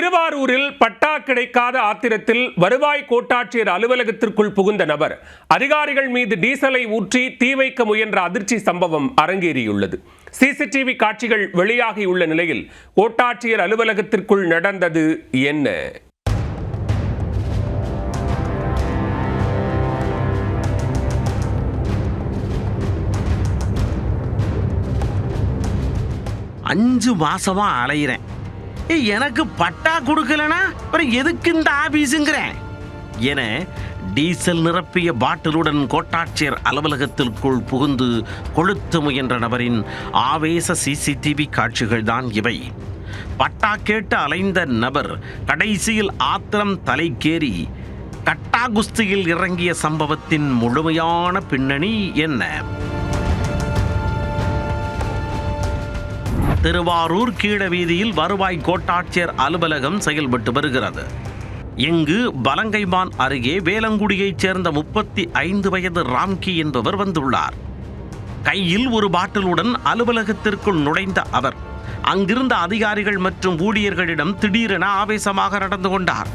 திருவாரூரில் பட்டா கிடைக்காத ஆத்திரத்தில் வருவாய் கோட்டாட்சியர் அலுவலகத்திற்குள் புகுந்த நபர் அதிகாரிகள் மீது டீசலை ஊற்றி தீ வைக்க முயன்ற அதிர்ச்சி சம்பவம் அரங்கேறியுள்ளது. சிசிடிவி காட்சிகள் வெளியாகியுள்ள நிலையில் கோட்டாட்சியர் அலுவலகத்திற்குள் நடந்தது என்ன? அஞ்சு மாசமா அலையிறேன். எனக்கு பட்டா கொடுக்கலனா அப்புறம் எதுக்கு இந்த ஆபீஸுங்கிறேன் என டீசல் நிரப்பிய பாட்டிலுடன் கோட்டாட்சியர் அலுவலகத்திற்குள் புகுந்து கொளுத்த முயன்ற நபரின் ஆவேச சிசிடிவி காட்சிகள் தான் இவை. பட்டா கேட்டு அலைந்த நபர் கடைசியில் ஆத்திரம் தலைக்கேறி கட்டா குஸ்தியில் இறங்கிய சம்பவத்தின் முழுமையான பின்னணி என்ன? திருவாரூர் கீழவீதியில் வருவாய் கோட்டாட்சியர் அலுவலகம் செயல்பட்டு வருகிறது. இங்கு பலங்கைமான் அருகே வேலங்குடியைச் சேர்ந்த 35 வயது ராம்கி என்பவர் வந்துள்ளார். கையில் ஒரு பாட்டிலுடன் அலுவலகத்திற்குள் நுழைந்த அவர் அங்கிருந்த அதிகாரிகள் மற்றும் ஊழியர்களிடம் திடீரென ஆவேசமாக நடந்து கொண்டார்.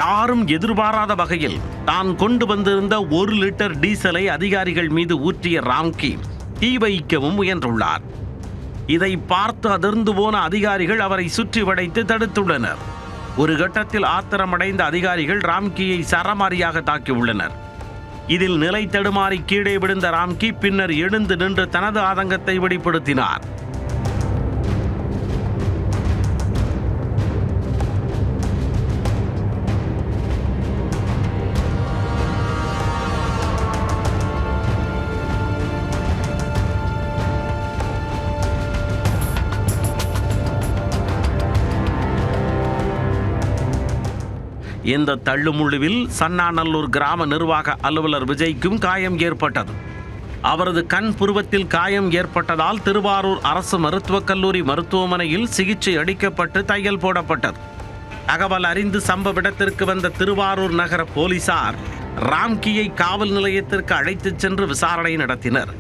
யாரும் எதிர்பாராத வகையில் தான் கொண்டு வந்திருந்த 1 லிட்டர் டீசலை அதிகாரிகள் மீது ஊற்றிய ராம்கி தீ வைக்கவும் முயன்றுள்ளார். இதை பார்த்து அதிர்ந்து போன அதிகாரிகள் அவரை சுற்றி வளைத்து தடுத்துள்ளனர். ஒரு கட்டத்தில் ஆத்திரமடைந்த அதிகாரிகள் ராம்கியை சரமாரியாக தாக்கியுள்ளனர். இதில் நிலை தடுமாறி கீழே விழுந்த ராம்கி பின்னர் எழுந்து நின்று தனது ஆதங்கத்தை வெளிப்படுத்தினார். இந்த தள்ளுமுள்ளுவில் சன்னாநல்லூர் கிராம நிர்வாக அலுவலர் விஜய்க்கும் காயம் ஏற்பட்டது. அவரது கண் புருவத்தில் காயம் ஏற்பட்டதால் திருவாரூர் அரசு மருத்துவக் கல்லூரி மருத்துவமனையில் சிகிச்சை அளிக்கப்பட்டு தையல் போடப்பட்டது. தகவல் அறிந்து சம்பவ இடத்திற்கு வந்த திருவாரூர் நகர போலீசார் ராம்கியை காவல் நிலையத்திற்கு அழைத்துச் சென்று விசாரணை நடத்தினர்.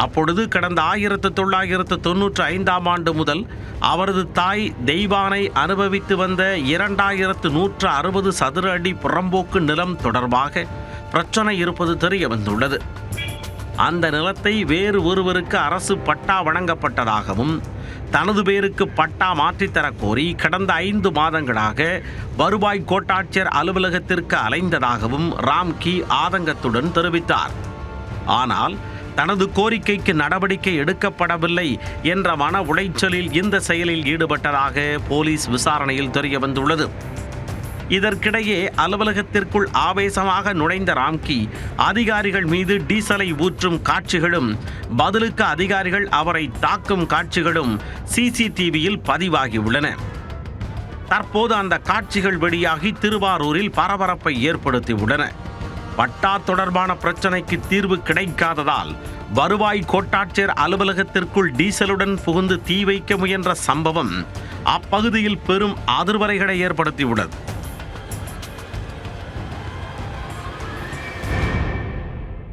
அப்பொழுது கடந்த 1995ஆம் ஆண்டு முதல் அவரது தாய் தெய்வானை அனுபவித்து வந்த 2160 சதுர அடி புறம்போக்கு நிலம் தொடர்பாக பிரச்சனை இருப்பது தெரிய வந்துள்ளது. அந்த நிலத்தை வேறு ஒருவருக்கு அரசு பட்டா வழங்கப்பட்டதாகவும் தனது பேருக்கு பட்டா மாற்றித்தரக் கோரி கடந்த 5 மாதங்களாக வருவாய் கோட்டாட்சியர் அலுவலகத்திற்கு அலைந்ததாகவும் ராம்கி ஆதங்கத்துடன் தெரிவித்தார். ஆனால் தனது கோரிக்கைக்கு நடவடிக்கை எடுக்கப்படவில்லை என்ற மன உளைச்சலில் இந்த செயலில் ஈடுபட்டதாக போலீஸ் விசாரணையில் தெரிய வந்துள்ளது. இதற்கிடையே அலுவலகத்திற்குள் ஆவேசமாக நுழைந்த ராம்கி அதிகாரிகள் மீது டீசலை ஊற்றும் காட்சிகளும் பதிலுக்கு அதிகாரிகள் அவரை தாக்கும் காட்சிகளும் சிசிடிவியில் பதிவாகியுள்ளன. தற்போது அந்த காட்சிகள் வெளியாகி திருவாரூரில் பரபரப்பை ஏற்படுத்தியுள்ளன. பட்டா தொடர்பான பிரச்சனைக்கு தீர்வு கிடைக்காததால் வருவாய் கோட்டாட்சியர் அலுவலகத்திற்குள் டீசலுடன் புகுந்து தீ வைக்க முயன்ற சம்பவம் அப்பகுதியில் பெரும் அதிர்வலைகளை ஏற்படுத்தியுள்ளது.